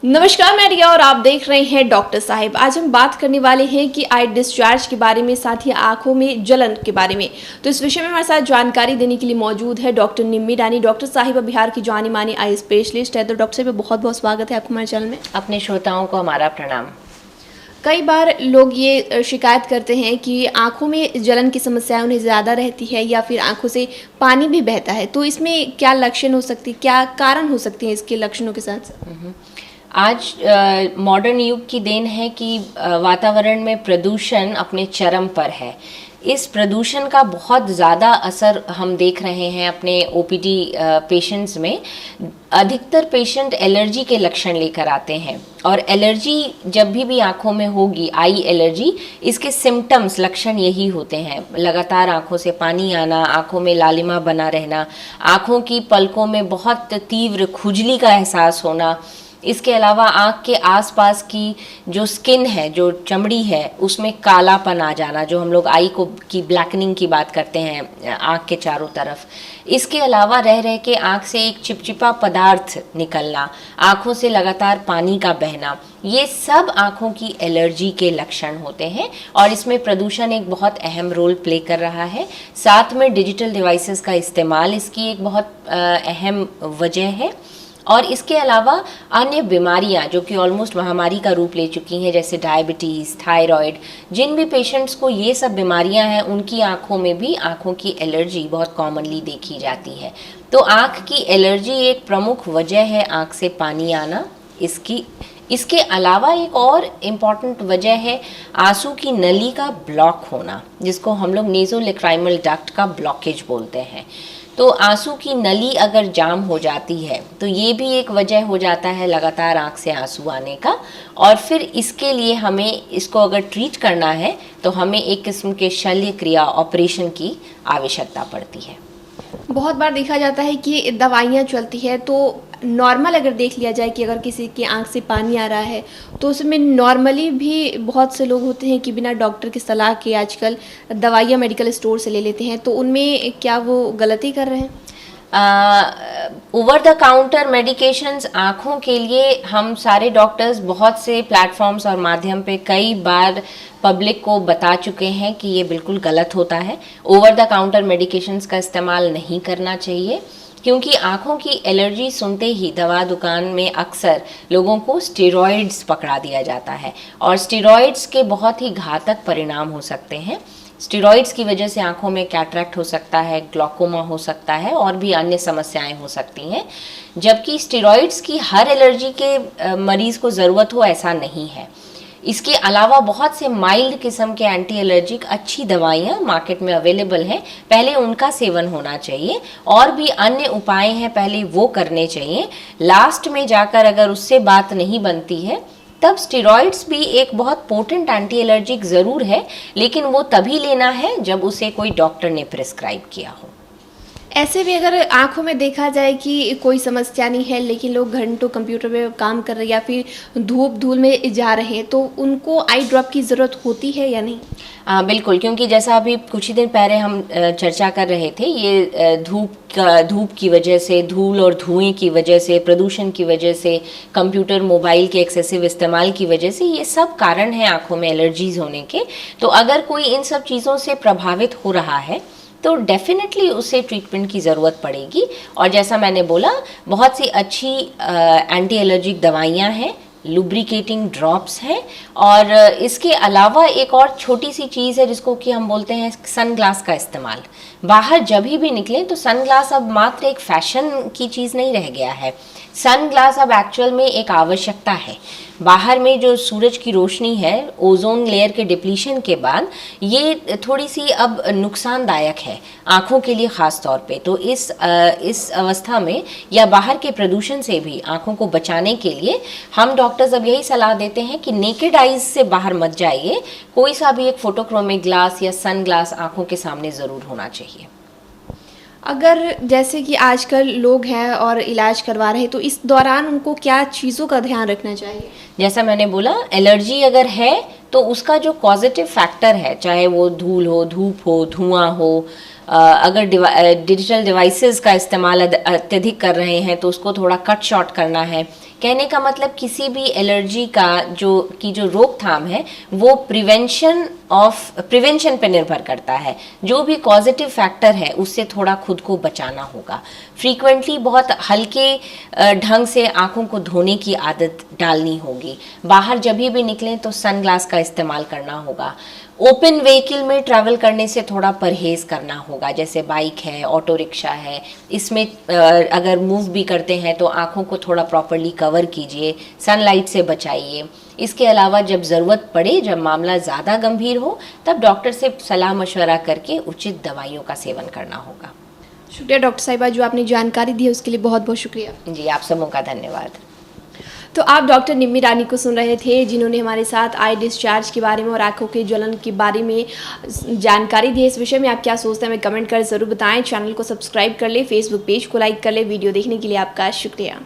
नमस्कार, मैं रिया और आप देख रहे हैं डॉक्टर साहिब। आज हम बात करने वाले हैं कि आई डिस्चार्ज के बारे में, साथ ही आंखों में जलन के बारे में। तो इस विषय में हमारे साथ जानकारी देने के लिए मौजूद है डॉक्टर निम्मी रानी। डॉक्टर साहिबा बिहार की जानी मानी आई स्पेशलिस्ट है। तो डॉक्टर साहिब, बहुत बहुत स्वागत है आपको हमारे चैनल में। अपने श्रोताओं को हमारा प्रणाम। कई बार लोग ये शिकायत करते हैं कि आंखों में जलन की समस्या उन्हें ज़्यादा रहती है या फिर आंखों से पानी भी बहता है। तो इसमें क्या लक्षण हो सकती है, क्या कारण हो सकते हैं इसके लक्षणों के साथ? आज मॉडर्न युग की देन है कि वातावरण में प्रदूषण अपने चरम पर है। इस प्रदूषण का बहुत ज़्यादा असर हम देख रहे हैं अपने ओपीडी पेशेंट्स में। अधिकतर पेशेंट एलर्जी के लक्षण लेकर आते हैं, और एलर्जी जब भी आंखों में होगी, आई एलर्जी, इसके सिम्टम्स, लक्षण यही होते हैं। लगातार आंखों से पानी आना, आंखों में लालिमा बना रहना, आंखों की पलकों में बहुत तीव्र खुजली का एहसास होना। इसके अलावा आँख के आसपास की जो स्किन है, जो चमड़ी है, उसमें कालापन आ जाना, जो हम लोग आई को की ब्लैकनिंग की बात करते हैं आँख के चारों तरफ। इसके अलावा रह रह के आँख से एक चिपचिपा पदार्थ निकलना, आँखों से लगातार पानी का बहना, ये सब आँखों की एलर्जी के लक्षण होते हैं। और इसमें प्रदूषण एक बहुत अहम रोल प्ले कर रहा है। साथ में डिजिटल डिवाइसेस का इस्तेमाल इसकी एक बहुत अहम वजह है। और इसके अलावा अन्य बीमारियां जो कि ऑलमोस्ट महामारी का रूप ले चुकी हैं, जैसे डायबिटीज़, थायराइड, जिन भी पेशेंट्स को ये सब बीमारियां हैं, उनकी आंखों में भी आंखों की एलर्जी बहुत कॉमनली देखी जाती है। तो आंख की एलर्जी एक प्रमुख वजह है आंख से पानी आना। इसके अलावा एक और इम्पॉर्टेंट वजह है आंसू की नली का ब्लॉक होना, जिसको हम लोग नेज़ोलेक्राइमल डक्ट का ब्लॉकेज बोलते हैं। तो आंसू की नली अगर जाम हो जाती है तो ये भी एक वजह हो जाता है लगातार आंख से आंसू आने का। और फिर इसके लिए हमें इसको अगर ट्रीट करना है तो हमें एक किस्म के शल्य क्रिया, ऑपरेशन की आवश्यकता पड़ती है। बहुत बार देखा जाता है कि दवाइयाँ चलती है, तो नॉर्मल अगर देख लिया जाए कि अगर किसी की आंख से पानी आ रहा है तो उसमें नॉर्मली भी बहुत से लोग होते हैं कि बिना डॉक्टर की सलाह के आजकल दवाइयाँ मेडिकल स्टोर से ले लेते हैं। तो उनमें क्या वो गलती कर रहे हैं? ओवर द काउंटर मेडिकेशंस आँखों के लिए हम सारे डॉक्टर्स बहुत से प्लेटफॉर्म्स और माध्यम पे कई बार पब्लिक को बता चुके हैं कि ये बिल्कुल गलत होता है। ओवर द काउंटर मेडिकेशंस का इस्तेमाल नहीं करना चाहिए, क्योंकि आँखों की एलर्जी सुनते ही दवा दुकान में अक्सर लोगों को स्टेरॉइड्स पकड़ा दिया जाता है, और स्टेरॉइड्स के बहुत ही घातक परिणाम हो सकते हैं। स्टेरॉइड्स की वजह से आंखों में कैटरैक्ट हो सकता है, ग्लॉकोमा हो सकता है, और भी अन्य समस्याएं हो सकती हैं। जबकि स्टेरॉइड्स की हर एलर्जी के मरीज़ को ज़रूरत हो, ऐसा नहीं है। इसके अलावा बहुत से माइल्ड किस्म के एंटी एलर्जिक अच्छी दवाइयाँ मार्केट में अवेलेबल हैं, पहले उनका सेवन होना चाहिए। और भी अन्य उपाय हैं, पहले वो करने चाहिए। लास्ट में जाकर अगर उससे बात नहीं बनती है तब स्टेरॉइड्स भी एक बहुत पोटेंट एंटी एलर्जिक ज़रूर है, लेकिन वो तभी लेना है जब उसे कोई डॉक्टर ने प्रिस्क्राइब किया हो। ऐसे भी अगर आंखों में देखा जाए कि कोई समस्या नहीं है लेकिन लोग घंटों कंप्यूटर पे काम कर रहे हैं या फिर धूप धूल में जा रहे हैं, तो उनको आई ड्रॉप की ज़रूरत होती है या नहीं? बिल्कुल, क्योंकि जैसा अभी कुछ ही दिन पहले हम चर्चा कर रहे थे, ये धूप की वजह से, धूल और धुएं की वजह से, प्रदूषण की वजह से, कंप्यूटर मोबाइल के एक्सेसिव इस्तेमाल की वजह से, ये सब कारण हैं आंखों में एलर्जीज होने के। तो अगर कोई इन सब चीज़ों से प्रभावित हो रहा है तो डेफिनेटली उसे ट्रीटमेंट की ज़रूरत पड़ेगी। और जैसा मैंने बोला, बहुत सी अच्छी एंटी एलर्जिक दवाइयाँ हैं, लुब्रिकेटिंग ड्रॉप्स हैं। और इसके अलावा एक और छोटी सी चीज़ है जिसको कि हम बोलते हैं सन ग्लास का इस्तेमाल। बाहर जब भी निकलें तो सन ग्लास अब मात्र एक फैशन की चीज़ नहीं रह गया है। सन ग्लास अब एक्चुअल में एक आवश्यकता है। बाहर में जो सूरज की रोशनी है, ओजोन लेयर के डिप्लीशन के बाद, ये थोड़ी सी अब नुकसानदायक है आँखों के लिए ख़ास तौर पे। तो इस अवस्था में या बाहर के प्रदूषण से भी आँखों को बचाने के लिए हम डॉक्टर्स अब यही सलाह देते हैं कि नेकेड आइज से बाहर मत जाइए। कोई सा भी एक फोटोक्रोमिक ग्लास या सन ग्लास आँखों के सामने ज़रूर होना चाहिए। अगर जैसे कि आजकल लोग हैं और इलाज करवा रहे हैं, तो इस दौरान उनको क्या चीज़ों का ध्यान रखना चाहिए? जैसा मैंने बोला, एलर्जी अगर है तो उसका जो पॉजिटिव फैक्टर है, चाहे वो धूल हो, धूप हो, धुआं हो, अगर डिजिटल डिवाइसेस का इस्तेमाल अत्यधिक कर रहे हैं तो उसको थोड़ा कट शॉर्ट करना है। कहने का मतलब किसी भी एलर्जी का जो रोकथाम है वो प्रिवेंशन पे निर्भर करता है। जो भी पॉजिटिव फैक्टर है उससे थोड़ा खुद को बचाना होगा। फ्रीक्वेंटली बहुत हल्के ढंग से आंखों को धोने की आदत डालनी होगी। बाहर जब भी निकलें तो सनग्लास का इस्तेमाल करना होगा। ओपन व्हीकल में ट्रैवल करने से थोड़ा परहेज करना होगा, जैसे बाइक है, ऑटो रिक्शा है। इसमें अगर मूव भी करते हैं तो आंखों को थोड़ा प्रॉपरली कवर कीजिए, सनलाइट से बचाइए। इसके अलावा जब ज़रूरत पड़े, जब मामला ज़्यादा गंभीर हो, तब डॉक्टर से सलाह मशवरा करके उचित दवाइयों का सेवन करना होगा। शुक्रिया डॉक्टर साहिबा, जो आपने जानकारी दी है उसके लिए बहुत बहुत शुक्रिया। जी, आप सबों का धन्यवाद। तो आप डॉक्टर निम्मी रानी को सुन रहे थे, जिन्होंने हमारे साथ आई डिस्चार्ज के बारे में और आंखों के ज्वलन के बारे में जानकारी दी है। इस विषय में आप क्या सोचते हैं हमें कमेंट कर ज़रूर बताएं। चैनल को सब्सक्राइब कर ले, फेसबुक पेज को लाइक कर ले। वीडियो देखने के लिए आपका शुक्रिया।